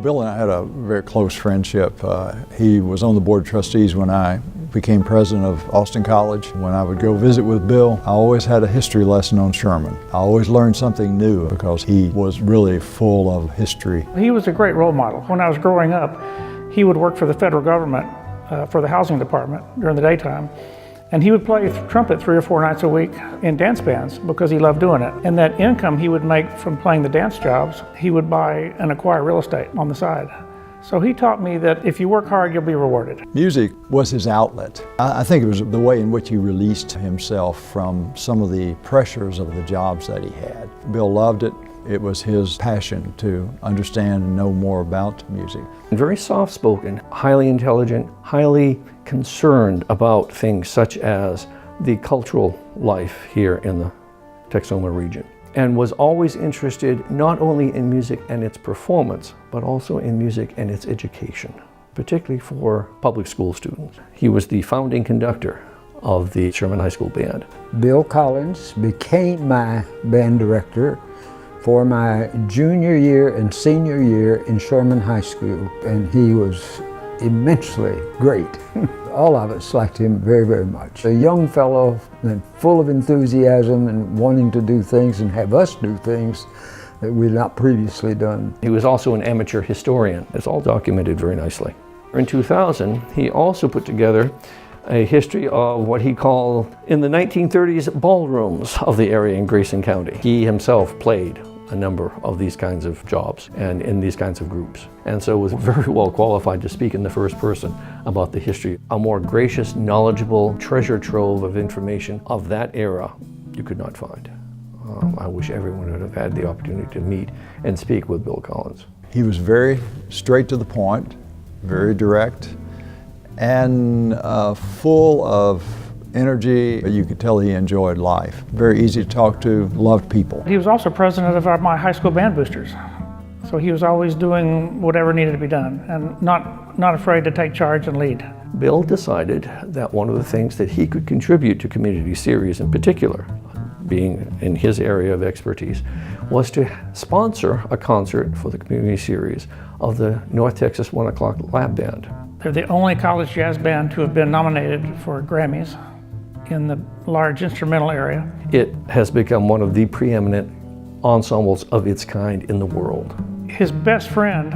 Bill and I had a very close friendship. He was on the board of trustees when I became president of Austin College. When I would go visit with Bill, I always had a history lesson on Sherman. I always learned something new because he was really full of history. He was a great role model. When I was growing up, he would work for the federal government for the housing department during the daytime. And he would play trumpet 3 or 4 nights a week in dance bands because he loved doing it. And that income he would make from playing the dance jobs, he would buy and acquire real estate on the side. So he taught me that if you work hard, you'll be rewarded. Music was his outlet. I think it was the way in which he released himself from some of the pressures of the jobs that he had. Bill loved it. It was his passion to understand and know more about music. Very soft-spoken, highly intelligent, highly concerned about things such as the cultural life here in the Texoma region, and was always interested not only in music and its performance, but also in music and its education, particularly for public school students. He was the founding conductor of the Sherman High School Band. Bill Collins became my band director for my junior year and senior year in Sherman High School, and he was immensely great. All of us liked him very, very much. A young fellow and full of enthusiasm and wanting to do things and have us do things that we'd not previously done. He was also an amateur historian. It's all documented very nicely. In 2000, he also put together a history of what he called, in the 1930s, ballrooms of the area in Grayson County. He himself played a number of these kinds of jobs and in these kinds of groups, and so was very well qualified to speak in the first person about the history. A more gracious, knowledgeable treasure trove of information of that era you could not find. I wish everyone would have had the opportunity to meet and speak with Bill Collins. He was very straight to the point, very direct, and full of energy. You could tell he enjoyed life. Very easy to talk to, loved people. He was also president of my high school band boosters. So he was always doing whatever needed to be done and not afraid to take charge and lead. Bill decided that one of the things that he could contribute to Community Series in particular, being in his area of expertise, was to sponsor a concert for the Community Series of the North Texas 1 O'Clock Lap Band. They're the only college jazz band to have been nominated for Grammys in the large instrumental area. It has become one of the preeminent ensembles of its kind in the world. His best friend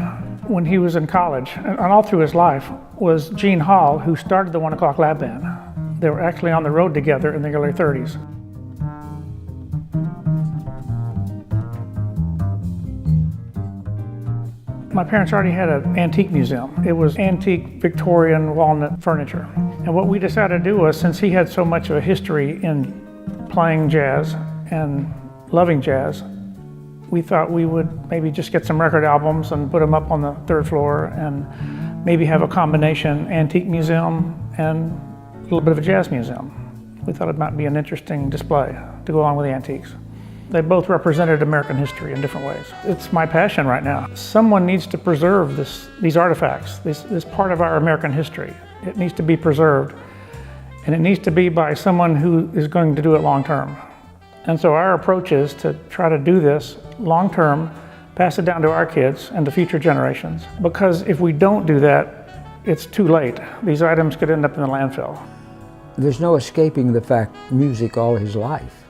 when he was in college and all through his life was Gene Hall, who started the 1 O'Clock Lap Band. They were actually on the road together in the early 30s. My parents already had an antique museum. It was antique Victorian walnut furniture. And what we decided to do was, since he had so much of a history in playing jazz and loving jazz, we thought we would maybe just get some record albums and put them up on the 3rd floor and maybe have a combination antique museum and a little bit of a jazz museum. We thought it might be an interesting display to go along with the antiques. They both represented American history in different ways. It's my passion right now. Someone needs to preserve these artifacts, this part of our American history. It needs to be preserved, and it needs to be by someone who is going to do it long term. And so our approach is to try to do this long term, pass it down to our kids and to future generations. Because if we don't do that, it's too late. These items could end up in the landfill. There's no escaping the fact music all his life.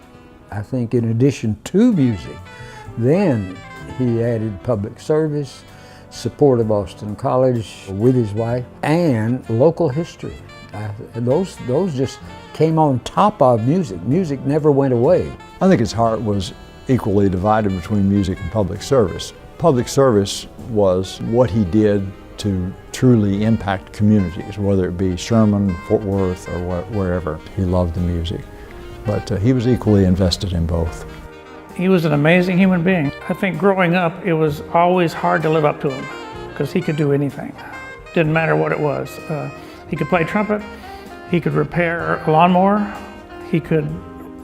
I think in addition to music, then he added public service, support of Austin College with his wife, and local history. Those just came on top of music. Music never went away. I think his heart was equally divided between music and public service. Public service was what he did to truly impact communities, whether it be Sherman, Fort Worth, or wherever. He loved the music, but he was equally invested in both. He was an amazing human being. I think growing up, it was always hard to live up to him because he could do anything. Didn't matter what it was. He could play trumpet, he could repair a lawnmower, he could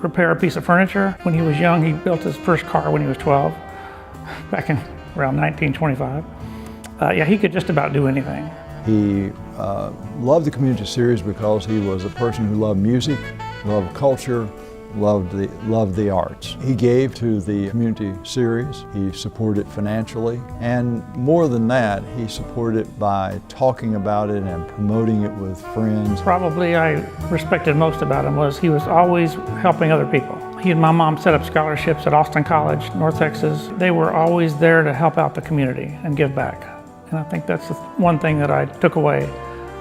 repair a piece of furniture. When he was young, he built his first car when he was 12, back in around 1925. Yeah, he could just about do anything. He loved the Community Series because he was a person who loved music, loved culture, loved the arts. He gave to the community series. He supported it financially, and more than that, he supported it by talking about it and promoting it with friends. Probably I respected most about him was he was always helping other people. He and my mom set up scholarships at Austin College, North Texas. They were always there to help out the community and give back. And I think that's the one thing that I took away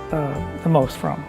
the most from.